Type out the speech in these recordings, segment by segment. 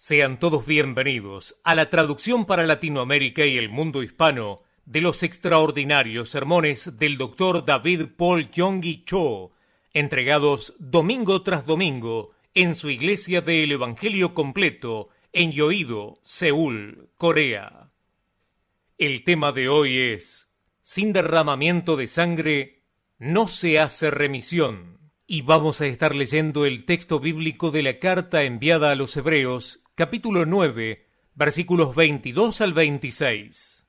Sean todos bienvenidos a la traducción para Latinoamérica y el mundo hispano de los extraordinarios sermones del Dr. David Paul Yonggi Cho, entregados domingo tras domingo en su iglesia del Evangelio Completo en Yoido, Seúl, Corea. El tema de hoy es: sin derramamiento de sangre no se hace remisión. Y vamos a estar leyendo el texto bíblico de la carta enviada a los Hebreos, capítulo 9, versículos 22 al 26.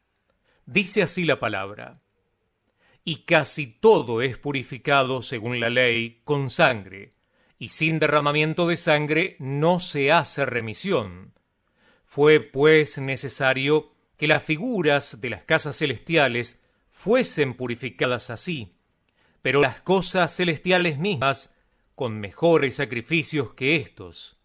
Dice así la palabra: y casi todo es purificado según la ley con sangre, y sin derramamiento de sangre no se hace remisión. Fue pues necesario que las figuras de las casas celestiales fuesen purificadas así, pero las cosas celestiales mismas con mejores sacrificios que estos,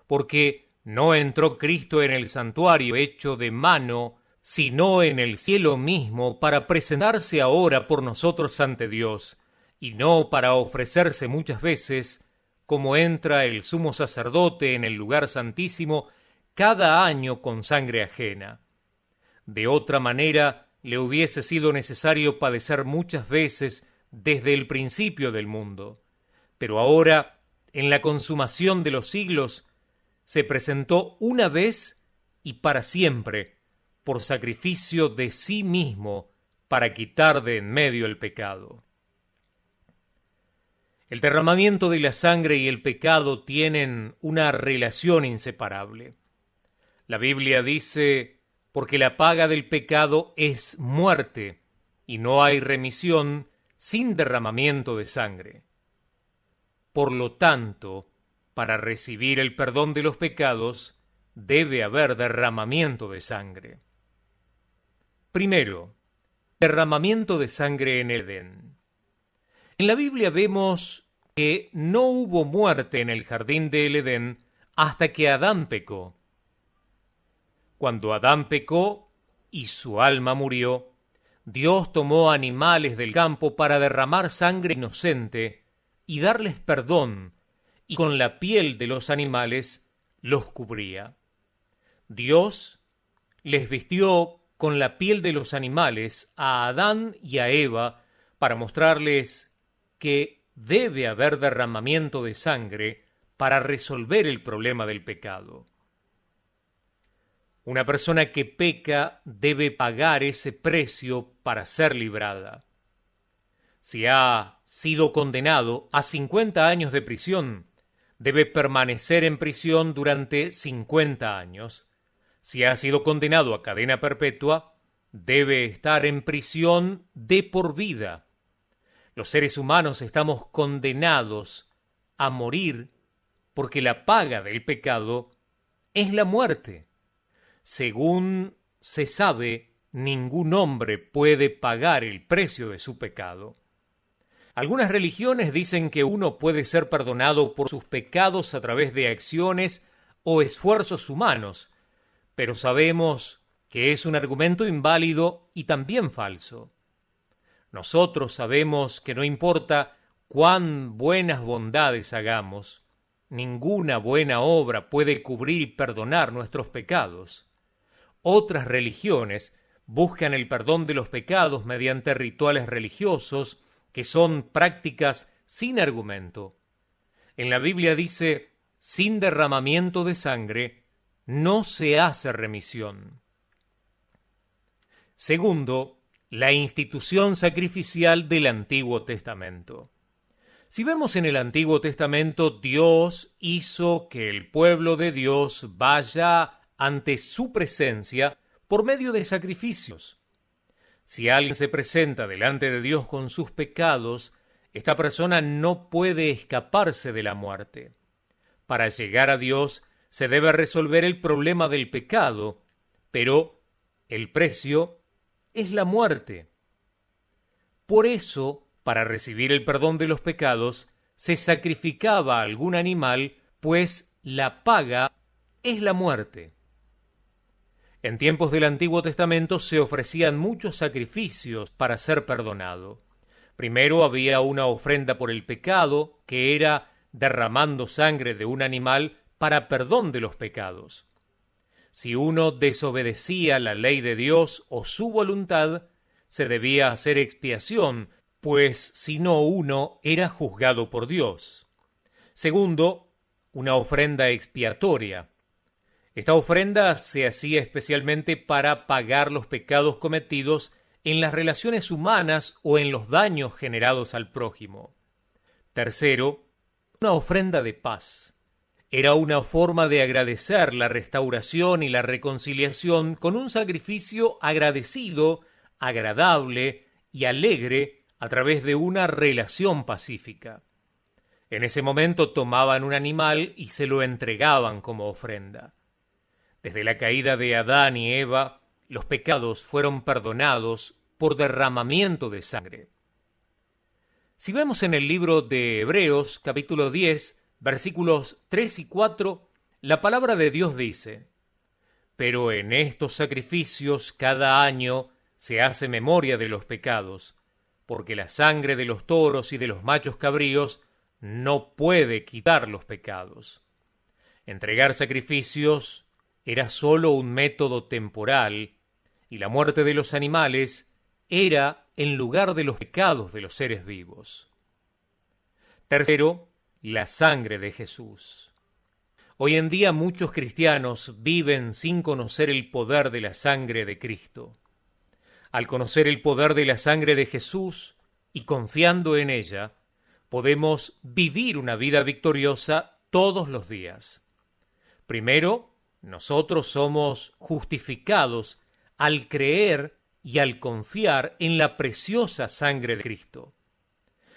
porque no entró Cristo en el santuario hecho de mano, sino en el cielo mismo, para presentarse ahora por nosotros ante Dios, y no para ofrecerse muchas veces, como entra el sumo sacerdote en el lugar santísimo cada año con sangre ajena. De otra manera, le hubiese sido necesario padecer muchas veces desde el principio del mundo. Pero ahora, en la consumación de los siglos, se presentó una vez y para siempre, por sacrificio de sí mismo, para quitar de en medio el pecado. El derramamiento de la sangre y el pecado tienen una relación inseparable. La Biblia dice: porque la paga del pecado es muerte, y no hay remisión sin derramamiento de sangre. Por lo tanto, para recibir el perdón de los pecados, debe haber derramamiento de sangre. Primero, derramamiento de sangre en Edén. En la Biblia vemos que no hubo muerte en el jardín del Edén hasta que Adán pecó. Cuando Adán pecó y su alma murió, Dios tomó animales del campo para derramar sangre inocente y darles perdón, y con la piel de los animales los cubría. Dios les vistió con la piel de los animales a Adán y a Eva para mostrarles que debe haber derramamiento de sangre para resolver el problema del pecado. Una persona que peca debe pagar ese precio para ser librada. Si ha sido condenado a 50 años de prisión, debe permanecer en prisión durante 50 años. Si ha sido condenado a cadena perpetua, debe estar en prisión de por vida. Los seres humanos estamos condenados a morir porque la paga del pecado es la muerte. Según se sabe, ningún hombre puede pagar el precio de su pecado. Algunas religiones dicen que uno puede ser perdonado por sus pecados a través de acciones o esfuerzos humanos, pero sabemos que es un argumento inválido y también falso. Nosotros sabemos que no importa cuán buenas bondades hagamos, ninguna buena obra puede cubrir y perdonar nuestros pecados. Otras religiones buscan el perdón de los pecados mediante rituales religiosos que son prácticas sin argumento. En la Biblia dice: sin derramamiento de sangre no se hace remisión. Segundo, la institución sacrificial del Antiguo Testamento. Si vemos en el Antiguo Testamento, Dios hizo que el pueblo de Dios vaya ante su presencia por medio de sacrificios. Si alguien se presenta delante de Dios con sus pecados, esta persona no puede escaparse de la muerte. Para llegar a Dios se debe resolver el problema del pecado, pero el precio es la muerte. Por eso, para recibir el perdón de los pecados, se sacrificaba algún animal, pues la paga es la muerte. En tiempos del Antiguo Testamento se ofrecían muchos sacrificios para ser perdonado. Primero había una ofrenda por el pecado, que era derramando sangre de un animal para perdón de los pecados. Si uno desobedecía la ley de Dios o su voluntad, se debía hacer expiación, pues si no uno era juzgado por Dios. Segundo, una ofrenda expiatoria. Esta ofrenda se hacía especialmente para pagar los pecados cometidos en las relaciones humanas o en los daños generados al prójimo. Tercero, una ofrenda de paz. Era una forma de agradecer la restauración y la reconciliación con un sacrificio agradecido, agradable y alegre a través de una relación pacífica. En ese momento tomaban un animal y se lo entregaban como ofrenda. Desde la caída de Adán y Eva, los pecados fueron perdonados por derramamiento de sangre. Si vemos en el libro de Hebreos, capítulo 10, versículos 3 y 4, la palabra de Dios dice: «Pero en estos sacrificios cada año se hace memoria de los pecados, porque la sangre de los toros y de los machos cabríos no puede quitar los pecados». Entregar sacrificios era sólo un método temporal, y la muerte de los animales era en lugar de los pecados de los seres vivos. Tercero, la sangre de Jesús. Hoy en día muchos cristianos viven sin conocer el poder de la sangre de Cristo. Al conocer el poder de la sangre de Jesús y confiando en ella, podemos vivir una vida victoriosa todos los días. Primero, nosotros somos justificados al creer y al confiar en la preciosa sangre de Cristo.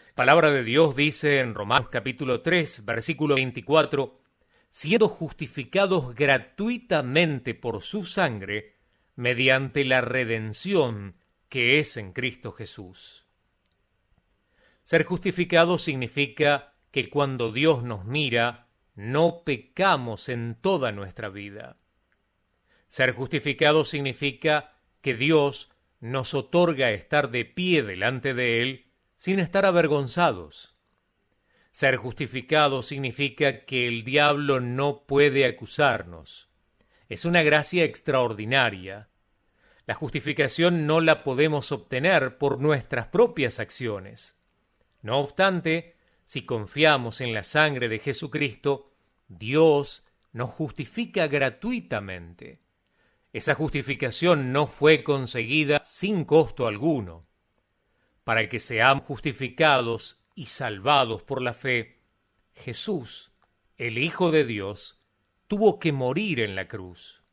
La palabra de Dios dice en Romanos capítulo 3, versículo 24, «siendo justificados gratuitamente por su sangre, mediante la redención que es en Cristo Jesús». Ser justificado significa que cuando Dios nos mira, no pecamos en toda nuestra vida. Ser justificado significa que Dios nos otorga estar de pie delante de Él sin estar avergonzados. Ser justificado significa que el diablo no puede acusarnos. Es una gracia extraordinaria. La justificación no la podemos obtener por nuestras propias acciones. No obstante, si confiamos en la sangre de Jesucristo, Dios nos justifica gratuitamente. Esa justificación no fue conseguida sin costo alguno. Para que seamos justificados y salvados por la fe, Jesús, el Hijo de Dios, tuvo que morir en la cruz.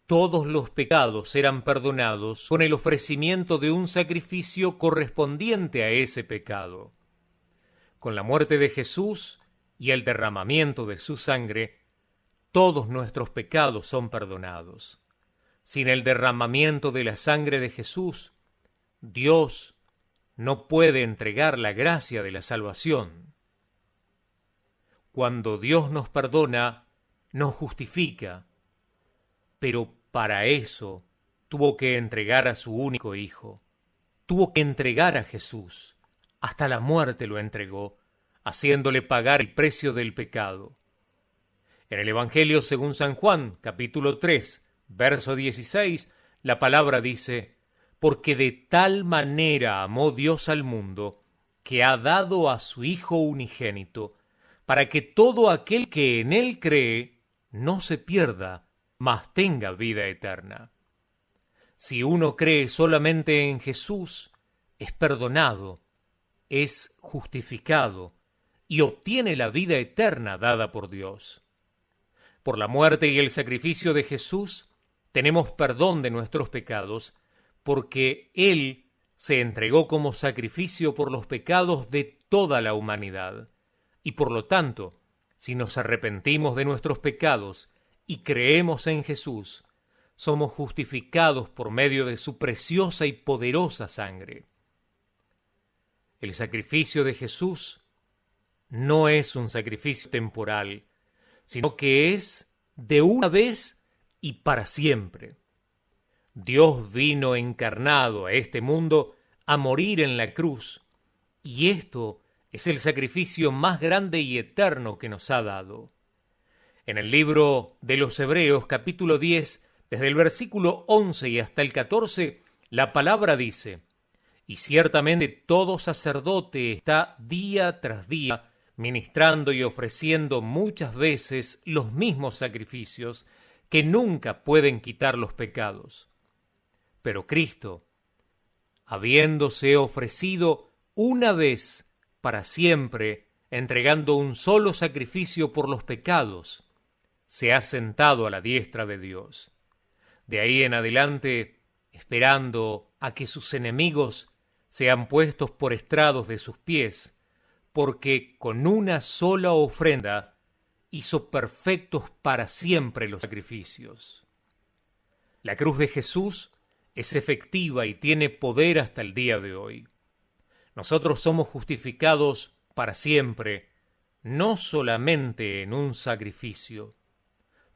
Todos los pecados eran perdonados con el ofrecimiento de un sacrificio correspondiente a ese pecado. Con la muerte de Jesús y el derramamiento de su sangre, todos nuestros pecados son perdonados. Sin el derramamiento de la sangre de Jesús, Dios no puede entregar la gracia de la salvación. Cuando Dios nos perdona, nos justifica, pero para eso tuvo que entregar a su único Hijo. Tuvo que entregar a Jesús. Hasta la muerte lo entregó, haciéndole pagar el precio del pecado. En el Evangelio según San Juan, capítulo 3, verso 16, la palabra dice: «Porque de tal manera amó Dios al mundo, que ha dado a su Hijo unigénito, para que todo aquel que en él cree no se pierda, mas tenga vida eterna». Si uno cree solamente en Jesús, es perdonado, es justificado y obtiene la vida eterna dada por Dios. Por la muerte y el sacrificio de Jesús, tenemos perdón de nuestros pecados, porque Él se entregó como sacrificio por los pecados de toda la humanidad. Y por lo tanto, si nos arrepentimos de nuestros pecados y creemos en Jesús, somos justificados por medio de su preciosa y poderosa sangre. El sacrificio de Jesús no es un sacrificio temporal, sino que es de una vez y para siempre. Dios vino encarnado a este mundo a morir en la cruz, y esto es el sacrificio más grande y eterno que nos ha dado. En el libro de los Hebreos, capítulo 10, desde el versículo 11 y hasta el 14, la palabra dice: y ciertamente todo sacerdote está día tras día ministrando y ofreciendo muchas veces los mismos sacrificios que nunca pueden quitar los pecados. Pero Cristo, habiéndose ofrecido una vez para siempre, entregando un solo sacrificio por los pecados, se ha sentado a la diestra de Dios. De ahí en adelante, esperando a que sus enemigos sean puestos por estrados de sus pies, porque con una sola ofrenda hizo perfectos para siempre los sacrificios. La cruz de Jesús es efectiva y tiene poder hasta el día de hoy. Nosotros somos justificados para siempre, no solamente en un sacrificio.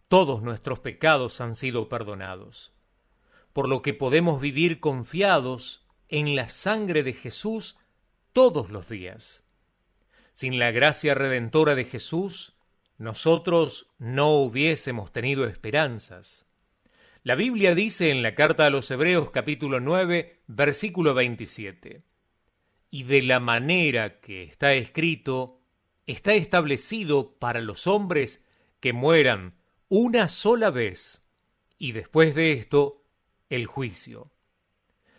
Todos nuestros pecados han sido perdonados, por lo que podemos vivir confiados en la sangre de Jesús todos los días. Sin la gracia redentora de Jesús, nosotros no hubiésemos tenido esperanzas. La Biblia dice en la carta a los Hebreos capítulo 9, versículo 27, y de la manera que está escrito, está establecido para los hombres que mueran una sola vez, y después de esto, el juicio.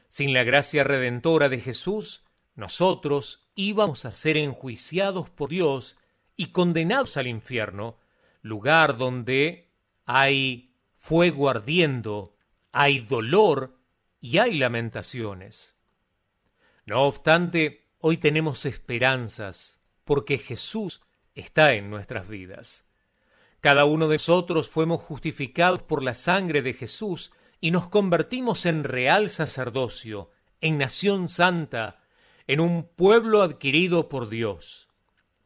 Sin la gracia redentora de Jesús, nosotros íbamos a ser enjuiciados por Dios y condenados al infierno, lugar donde hay fuego ardiendo, hay dolor y hay lamentaciones. No obstante, hoy tenemos esperanzas, porque Jesús está en nuestras vidas. Cada uno de nosotros fuimos justificados por la sangre de Jesús y nos convertimos en real sacerdocio, en nación santa, en un pueblo adquirido por Dios.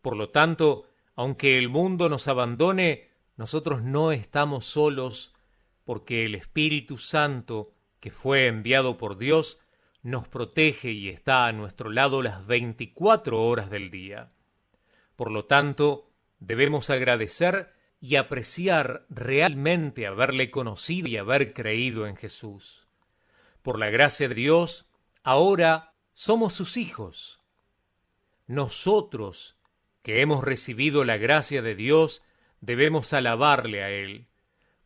Por lo tanto, aunque el mundo nos abandone, nosotros no estamos solos, porque el Espíritu Santo, que fue enviado por Dios, nos protege y está a nuestro lado las 24 horas del día. Por lo tanto, debemos agradecer y apreciar realmente haberle conocido y haber creído en Jesús. Por la gracia de Dios, ahora somos sus hijos. Nosotros, que hemos recibido la gracia de Dios, debemos alabarle a Él,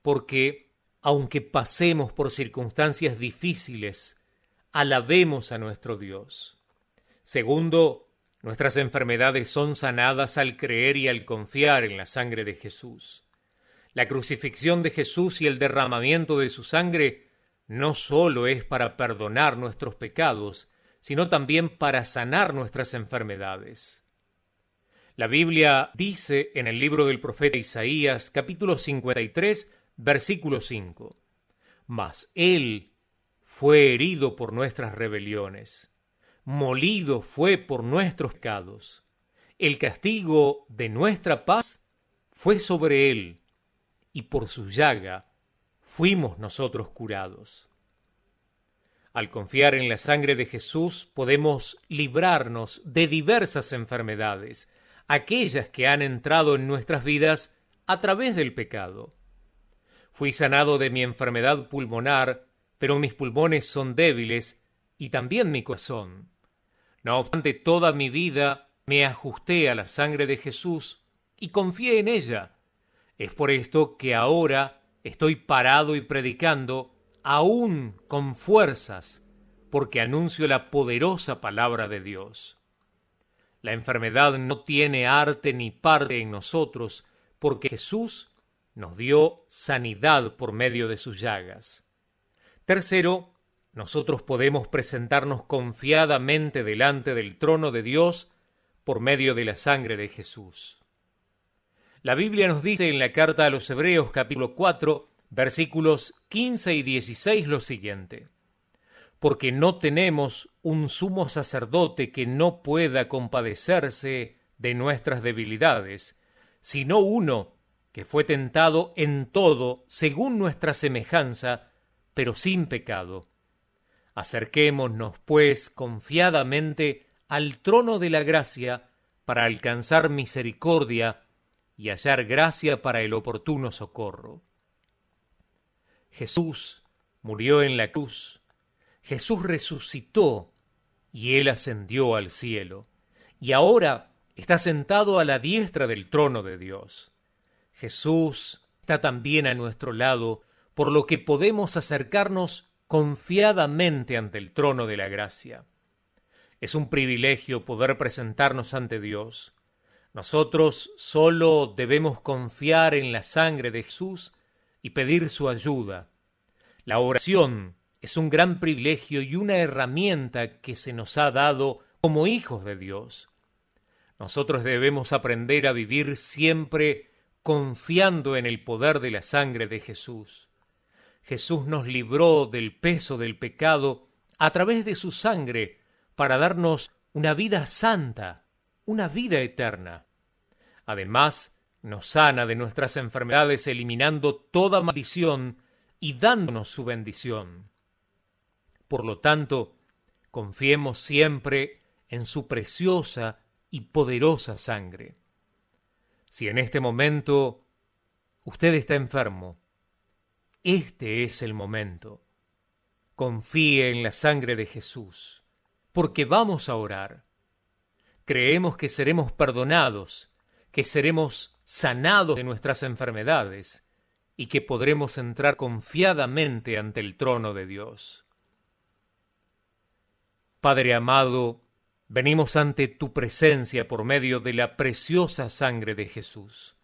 porque aunque pasemos por circunstancias difíciles, alabemos a nuestro Dios. Segundo, nuestras enfermedades son sanadas al creer y al confiar en la sangre de Jesús. La crucifixión de Jesús y el derramamiento de su sangre no solo es para perdonar nuestros pecados, sino también para sanar nuestras enfermedades. La Biblia dice en el libro del profeta Isaías, capítulo 53, versículo 5, mas Él fue herido por nuestras rebeliones, molido fue por nuestros pecados. El castigo de nuestra paz fue sobre Él, y por su llaga fuimos nosotros curados. Al confiar en la sangre de Jesús podemos librarnos de diversas enfermedades, aquellas que han entrado en nuestras vidas a través del pecado. Fui sanado de mi enfermedad pulmonar, pero mis pulmones son débiles y también mi corazón. No obstante, toda mi vida me ajusté a la sangre de Jesús y confié en ella. Es por esto que ahora estoy parado y predicando aún con fuerzas, porque anuncio la poderosa palabra de Dios. La enfermedad no tiene arte ni parte en nosotros, porque Jesús nos dio sanidad por medio de sus llagas. Tercero, nosotros podemos presentarnos confiadamente delante del trono de Dios por medio de la sangre de Jesús. La Biblia nos dice en la carta a los Hebreos capítulo 4, versículos 15 y 16 lo siguiente: porque no tenemos un sumo sacerdote que no pueda compadecerse de nuestras debilidades, sino uno que fue tentado en todo según nuestra semejanza, pero sin pecado. Acerquémonos, pues, confiadamente al trono de la gracia para alcanzar misericordia y hallar gracia para el oportuno socorro. Jesús murió en la cruz, Jesús resucitó y Él ascendió al cielo, y ahora está sentado a la diestra del trono de Dios. Jesús está también a nuestro lado, por lo que podemos acercarnos confiadamente ante el trono de la gracia. Es un privilegio poder presentarnos ante Dios. Nosotros solo debemos confiar en la sangre de Jesús y pedir su ayuda. La oración es un gran privilegio y una herramienta que se nos ha dado como hijos de Dios. Nosotros debemos aprender a vivir siempre confiando en el poder de la sangre de Jesús. Jesús nos libró del peso del pecado a través de su sangre para darnos una vida santa, una vida eterna. Además, nos sana de nuestras enfermedades eliminando toda maldición y dándonos su bendición. Por lo tanto, confiemos siempre en su preciosa y poderosa sangre. Si en este momento usted está enfermo, este es el momento. Confíe en la sangre de Jesús, porque vamos a orar. Creemos que seremos perdonados, que seremos sanados de nuestras enfermedades y que podremos entrar confiadamente ante el trono de Dios. Padre amado, venimos ante tu presencia por medio de la preciosa sangre de Jesús.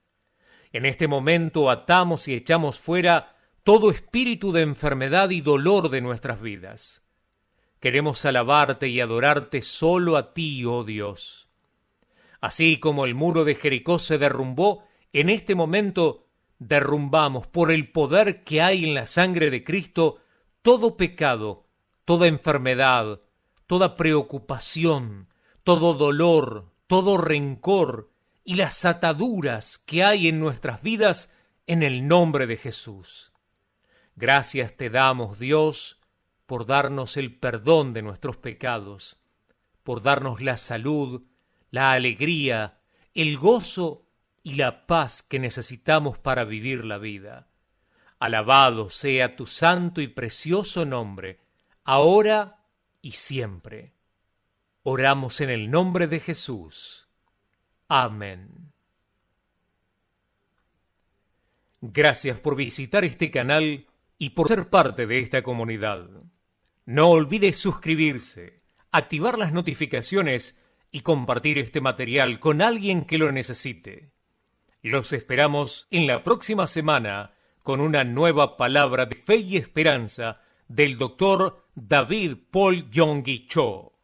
En este momento atamos y echamos fuera todo espíritu de enfermedad y dolor de nuestras vidas. Queremos alabarte y adorarte solo a ti, oh Dios. Así como el muro de Jericó se derrumbó, en este momento derrumbamos por el poder que hay en la sangre de Cristo todo pecado, toda enfermedad, toda preocupación, todo dolor, todo rencor y las ataduras que hay en nuestras vidas en el nombre de Jesús. Gracias te damos, Dios, por darnos el perdón de nuestros pecados, por darnos la salud, la alegría, el gozo y la paz que necesitamos para vivir la vida. Alabado sea tu santo y precioso nombre, ahora y siempre. Oramos en el nombre de Jesús. Amén. Gracias por visitar este canal y por ser parte de esta comunidad. No olvides suscribirse, activar las notificaciones y compartir este material con alguien que lo necesite. Los esperamos en la próxima semana con una nueva palabra de fe y esperanza del Dr. David Paul Yonggi Cho.